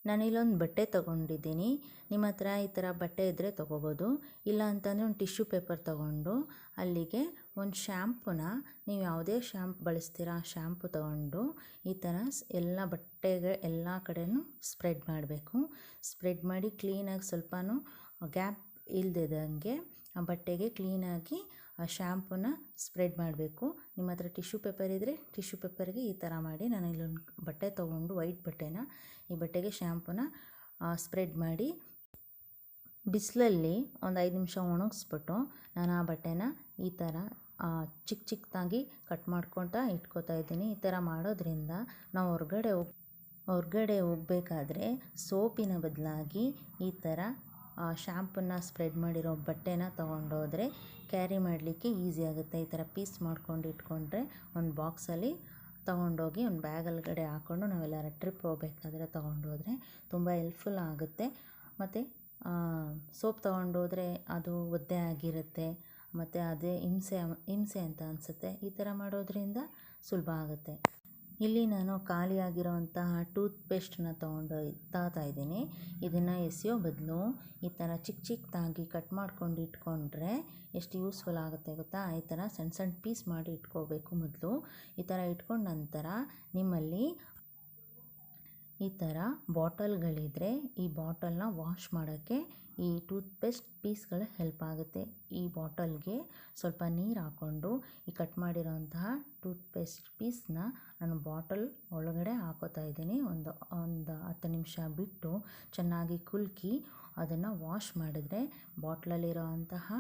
ನಾನಿಲ್ಲೊಂದು ಬಟ್ಟೆ ತೊಗೊಂಡಿದ್ದೀನಿ. ನಿಮ್ಮ ಹತ್ರ ಈ ಥರ ಬಟ್ಟೆ ಇದ್ದರೆ ತೊಗೋಬೋದು. ಇಲ್ಲ ಅಂತಂದರೆ ಒಂದು ಟಿಶ್ಯೂ ಪೇಪರ್ ತೊಗೊಂಡು ಅಲ್ಲಿಗೆ ಒಂದು ಶ್ಯಾಂಪುನ, ನೀವು ಯಾವುದೇ ಶ್ಯಾಂಪು ಬಳಸ್ತೀರಾ ಆ ಶ್ಯಾಂಪು ತೊಗೊಂಡು ಈ ಥರ ಎಲ್ಲ ಬಟ್ಟೆಗೆ ಎಲ್ಲ ಕಡೆಯೂ ಸ್ಪ್ರೆಡ್ ಮಾಡಬೇಕು. ಸ್ಪ್ರೆಡ್ ಮಾಡಿ ಕ್ಲೀನಾಗಿ ಸ್ವಲ್ಪನೂ ಗ್ಯಾಪ್ ಇಲ್ಲದಿದ್ದಂಗೆ ಆ ಬಟ್ಟೆಗೆ ಕ್ಲೀನಾಗಿ ಆ ಶ್ಯಾಂಪುನ ಸ್ಪ್ರೆಡ್ ಮಾಡಬೇಕು. ನಿಮ್ಮ ಹತ್ರ ಟಿಶ್ಯೂ ಪೇಪರ್ ಇದ್ದರೆ ಟಿಶ್ಯೂ ಪೇಪರ್ಗೆ ಈ ಥರ ಮಾಡಿ, ನಾನು ಇಲ್ಲೊಂದು ಬಟ್ಟೆ ತೊಗೊಂಡು ವೈಟ್ ಬಟ್ಟೆನ ಈ ಬಟ್ಟೆಗೆ ಶ್ಯಾಂಪುನ ಸ್ಪ್ರೆಡ್ ಮಾಡಿ ಬಿಸಿಲಲ್ಲಿ ಒಂದು 5 ನಿಮಿಷ ಒಣಗಿಸ್ಬಿಟ್ಟು ನಾನು ಆ ಬಟ್ಟೆನ ಈ ಥರ ಚಿಕ್ಕ ಚಿಕ್ಕದಾಗಿ ಕಟ್ ಮಾಡ್ಕೊತಾ ಇಟ್ಕೋತಾ ಇದ್ದೀನಿ. ಈ ಥರ ಮಾಡೋದ್ರಿಂದ ನಾವು ಹೊರಗಡೆ ಹೋಗಬೇಕಾದ್ರೆ ಸೋಪಿನ ಬದಲಾಗಿ ಈ ಥರ ಶ್ಯಾಂಪನ್ನ ಸ್ಪ್ರೆಡ್ ಮಾಡಿರೋ ಬಟ್ಟೆನ ತೊಗೊಂಡೋದ್ರೆ ಕ್ಯಾರಿ ಮಾಡಲಿಕ್ಕೆ ಈಸಿ ಆಗುತ್ತೆ. ಈ ಥರ ಪೀಸ್ ಮಾಡ್ಕೊಂಡು ಇಟ್ಕೊಂಡ್ರೆ ಒಂದು ಬಾಕ್ಸಲ್ಲಿ ತೊಗೊಂಡೋಗಿ ಒಂದು ಬ್ಯಾಗಲ್ಗಡೆ ಹಾಕ್ಕೊಂಡು ನಾವೆಲ್ಲರ ಟ್ರಿಪ್ ಹೋಗ್ಬೇಕಾದ್ರೆ ತೊಗೊಂಡೋದ್ರೆ ತುಂಬ ಹೆಲ್ಪ್ಫುಲ್ ಆಗುತ್ತೆ. ಮತ್ತು ಸೋಪ್ ತೊಗೊಂಡೋದ್ರೆ ಅದು ಒದ್ದೆ ಆಗಿರುತ್ತೆ, ಮತ್ತು ಅದೇ ಹಿಂಸೆ ಅಂತ ಅನಿಸುತ್ತೆ. ಈ ಥರ ಮಾಡೋದ್ರಿಂದ ಸುಲಭ ಆಗುತ್ತೆ. ಇಲ್ಲಿ ನಾನು ಖಾಲಿಯಾಗಿರೋವಂತಹ ಟೂತ್ಪೇಸ್ಟನ್ನ ತಾತಾ ಇದ್ದೀನಿ. ಇದನ್ನು ಎಸೆಯೋ ಬದಲು ಈ ಥರ ಚಿಕ್ಕ ಚಿಕ್ಕದಾಗಿ ಕಟ್ ಮಾಡ್ಕೊಂಡು ಇಟ್ಕೊಂಡ್ರೆ ಎಷ್ಟು ಯೂಸ್ಫುಲ್ ಆಗುತ್ತೆ ಗೊತ್ತಾ. ಈ ಥರ ಸಣ್ಣ ಸಣ್ಣ ಪೀಸ್ ಮಾಡಿ ಇಟ್ಕೋಬೇಕು ಮೊದಲು. ಈ ಥರ ಇಟ್ಕೊಂಡ ನಂತರ ನಿಮ್ಮಲ್ಲಿ ಈ ಥರ ಬಾಟಲ್ಗಳಿದ್ದರೆ ಈ ಬಾಟಲ್ನ ವಾಶ್ ಮಾಡೋಕ್ಕೆ ಈ ಟೂತ್ಪೇಸ್ಟ್ ಪೀಸ್ಗಳು ಹೆಲ್ಪ್ ಆಗುತ್ತೆ. ಈ ಬಾಟಲ್ಗೆ ಸ್ವಲ್ಪ ನೀರು ಹಾಕ್ಕೊಂಡು ಈ ಕಟ್ ಮಾಡಿರೋಂತಹ ಟೂತ್ಪೇಸ್ಟ್ ಪೀಸ್ನ ನಾನು ಬಾಟಲ್ ಒಳಗಡೆ ಹಾಕೋತಾ ಇದ್ದೀನಿ. ಒಂದು 10 ನಿಮಿಷ ಬಿಟ್ಟು ಚೆನ್ನಾಗಿ ಕುಲ್ಕಿ ಅದನ್ನು ವಾಶ್ ಮಾಡಿದ್ರೆ ಬಾಟ್ಲಲ್ಲಿರೋ ಅಂತಹ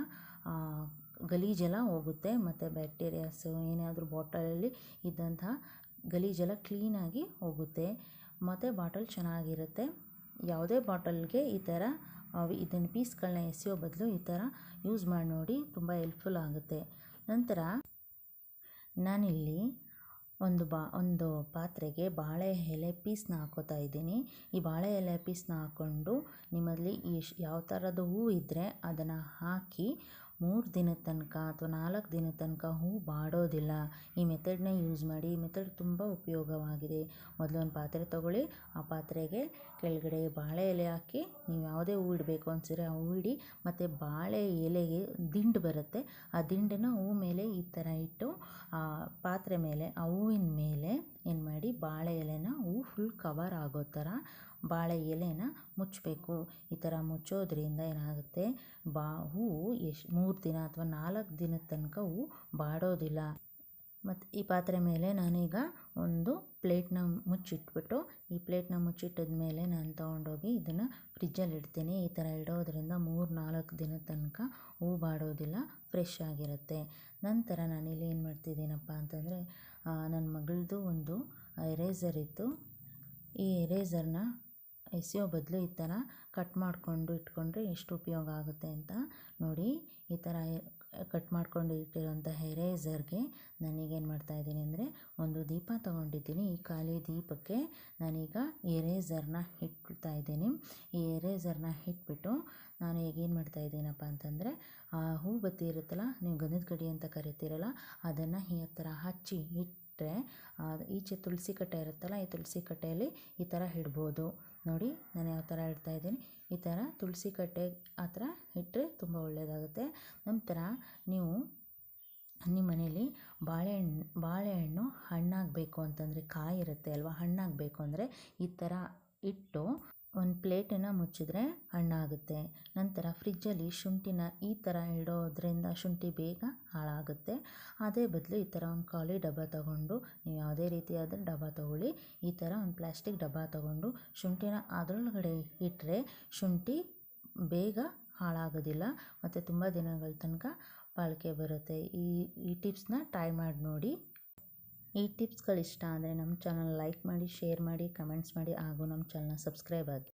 ಗಲೀಜೆಲ್ಲ ಹೋಗುತ್ತೆ, ಮತ್ತು ಬ್ಯಾಕ್ಟೀರಿಯಾಸು ಏನಾದರೂ ಬಾಟಲಲ್ಲಿ ಇದ್ದಂತಹ ಗಲೀಜೆಲ್ಲ ಕ್ಲೀನಾಗಿ ಹೋಗುತ್ತೆ, ಮತ್ತು ಬಾಟಲ್ ಚೆನ್ನಾಗಿರುತ್ತೆ. ಯಾವುದೇ ಬಾಟಲ್ಗೆ ಈ ಥರ ಇದನ್ನು ಪೀಸ್ಗಳನ್ನ ಎಸೆಯೋ ಬದಲು ಈ ಥರ ಯೂಸ್ ಮಾಡಿ ನೋಡಿ, ತುಂಬ ಹೆಲ್ಪ್ಫುಲ್ ಆಗುತ್ತೆ. ನಂತರ ನಾನಿಲ್ಲಿ ಒಂದು ಪಾತ್ರೆಗೆ ಬಾಳೆ ಎಲೆ ಪೀಸ್ನ ಹಾಕೋತಾ ಇದ್ದೀನಿ. ಈ ಬಾಳೆ ಎಲೆ ಪೀಸ್ನ ಹಾಕ್ಕೊಂಡು ನಿಮ್ಮಲ್ಲಿ ಯಾವ ಥರದ ಹೂವು ಇದ್ದರೆ ಅದನ್ನು ಹಾಕಿ 3 ದಿನದ ತನಕ ಅಥವಾ 4 ದಿನದ ತನಕ ಹೂವು ಬಾಡೋದಿಲ್ಲ. ಈ ಮೆಥಡ್ನ ಯೂಸ್ ಮಾಡಿ. ಈ ಮೆಥಡ್ ತುಂಬ ಉಪಯೋಗವಾಗಿದೆ. ಮೊದಲು ಒಂದು ಪಾತ್ರೆ ತೊಗೊಳ್ಳಿ, ಆ ಪಾತ್ರೆಗೆ ಕೆಳಗಡೆ ಬಾಳೆ ಎಲೆ ಹಾಕಿ, ನೀವು ಯಾವುದೇ ಹೂವು ಇಡಬೇಕು ಅನಿಸಿದ್ರೆ ಆ ಹೂವು ಇಡಿ, ಮತ್ತು ಬಾಳೆ ಎಲೆಗೆ ದಿಂಡು ಬರುತ್ತೆ, ಆ ದಿಂಡನ್ನು ಹೂವು ಮೇಲೆ ಈ ಥರ ಇಟ್ಟು ಆ ಪಾತ್ರೆ ಮೇಲೆ ಆ ಹೂವಿನ ಮೇಲೆ ಏನು ಮಾಡಿ ಬಾಳೆ ಎಲೆನ ಹೂವು ಫುಲ್ ಕವರ್ ಆಗೋ ಥರ ಬಾಳೆ ಎಲೆನ ಮುಚ್ಚಬೇಕು. ಈ ಥರ ಮುಚ್ಚೋದ್ರಿಂದ ಏನಾಗುತ್ತೆ, ಹೂವು 3 ದಿನ ಅಥವಾ 4 ದಿನದ ತನಕ ಹೂವು ಬಾಡೋದಿಲ್ಲ. ಮತ್ತು ಈ ಪಾತ್ರೆ ಮೇಲೆ ನಾನೀಗ ಒಂದು ಪ್ಲೇಟ್ನ ಮುಚ್ಚಿಟ್ಬಿಟ್ಟು, ಈ ಪ್ಲೇಟ್ನ ಮುಚ್ಚಿಟ್ಟಿದ ಮೇಲೆ ನಾನು ತೊಗೊಂಡೋಗಿ ಇದನ್ನು ಫ್ರಿಜ್ಜಲ್ಲಿ ಇಡ್ತೀನಿ. ಈ ಥರ ಇಡೋದ್ರಿಂದ 3-4 ದಿನದ ತನಕ ಹೂವು ಬಾಡೋದಿಲ್ಲ, ಫ್ರೆಶ್ ಆಗಿರುತ್ತೆ. ನಂತರ ನಾನಿಲ್ಲಿ ಏನು ಮಾಡ್ತಿದ್ದೀನಪ್ಪ ಅಂತಂದರೆ, ನನ್ನ ಮಗಳದ್ದು ಒಂದು ಎರೇಸರ್ ಇತ್ತು. ಈ ಎರೇಸರ್ನ ಎಸೆಯೋ ಬದಲು ಈ ಥರ ಕಟ್ ಮಾಡಿಕೊಂಡು ಇಟ್ಕೊಂಡ್ರೆ ಎಷ್ಟು ಉಪಯೋಗ ಆಗುತ್ತೆ ಅಂತ ನೋಡಿ. ಈ ಥರ ಕಟ್ ಮಾಡ್ಕೊಂಡು ಇಟ್ಟಿರೋಂಥ ಎರೇಸರ್ಗೆ ನಾನೀಗೇನು ಮಾಡ್ತಾಯಿದ್ದೀನಿ ಅಂದರೆ, ಒಂದು ದೀಪ ತೊಗೊಂಡಿದ್ದೀನಿ. ಈ ಖಾಲಿ ದೀಪಕ್ಕೆ ನಾನೀಗ ಎರೇಸರ್ನ ಇಟ್ಬಿಡ್ತಾ ಇದ್ದೀನಿ. ಈ ಎರೇಸರ್ನ ಇಟ್ಬಿಟ್ಟು ನಾನು ಈಗ ಏನು ಮಾಡ್ತಾಯಿದ್ದೀನಪ್ಪ ಅಂತಂದರೆ, ಹೂ ಬತ್ತಿ ಇರುತ್ತಲ್ಲ, ನೀವು ಗಂಧದ ಕಡ್ಡಿ ಅಂತ ಕರಿತೀರಲ್ಲ, ಅದನ್ನು ಈ ಥರ ಹಚ್ಚಿ ಇಟ್ಟರೆ ಈಚೆ ತುಳಸಿ ಕಟ್ಟೆ ಇರುತ್ತಲ್ಲ, ಈ ತುಳಸಿ ಕಟ್ಟೆಯಲ್ಲಿ ಈ ಥರ ಇಡ್ಬೋದು. ನೋಡಿ ನಾನು ಯಾವ ಥರ ಇಡ್ತಾಯಿದ್ದೀನಿ. ಈ ಥರ ತುಳಸಿ ಕಟ್ಟೆ ಆ ಥರ ಇಟ್ಟರೆ ತುಂಬ ಒಳ್ಳೆಯದಾಗುತ್ತೆ. ನಂತರ ನೀವು ನಿಮ್ಮ ಮನೇಲಿ ಬಾಳೆಹಣ್ಣು ಹಣ್ಣಾಗಬೇಕು ಅಂತಂದರೆ, ಕಾಯಿ ಇರುತ್ತೆ ಅಲ್ವಾ, ಹಣ್ಣಾಗಬೇಕು ಅಂದರೆ ಈ ಥರ ಇಟ್ಟು ಒಂದು ಪ್ಲೇಟನ್ನು ಮುಚ್ಚಿದ್ರೆ ಹಣ್ಣಾಗುತ್ತೆ. ನಂತರ ಫ್ರಿಜ್ಜಲ್ಲಿ ಶುಂಠಿನ ಈ ಥರ ಇಡೋದ್ರಿಂದ ಶುಂಠಿ ಬೇಗ ಹಾಳಾಗುತ್ತೆ. ಅದೇ ಬದಲು ಈ ಥರ ಒಂದು ಖಾಲಿ ಡಬ್ಬ ತೊಗೊಂಡು, ನೀವು ಯಾವುದೇ ರೀತಿಯಾದ ಡಬ್ಬ ತೊಗೊಳ್ಳಿ, ಈ ಥರ ಒಂದು ಪ್ಲಾಸ್ಟಿಕ್ ಡಬ್ಬ ತೊಗೊಂಡು ಶುಂಠಿನ ಅದರೊಳಗಡೆ ಇಟ್ಟರೆ ಶುಂಠಿ ಬೇಗ ಹಾಳಾಗೋದಿಲ್ಲ, ಮತ್ತು ತುಂಬ ದಿನಗಳ ತನಕ ಬಾಳಿಕೆ ಬರುತ್ತೆ. ಈ ಟಿಪ್ಸ್ನ ಟ್ರೈ ಮಾಡಿ ನೋಡಿ. ಈ ಟಿಪ್ಸ್ಗಳು ಇಷ್ಟ ಆದರೆ ನಮ್ಮ ಚಾನಲ್ ಲೈಕ್ ಮಾಡಿ, ಶೇರ್ ಮಾಡಿ, ಕಮೆಂಟ್ಸ್ ಮಾಡಿ, ಹಾಗೂ ನಮ್ಮ ಚಾನಲ್ನ ಸಬ್ಸ್ಕ್ರೈಬ್ ಆಗಿ.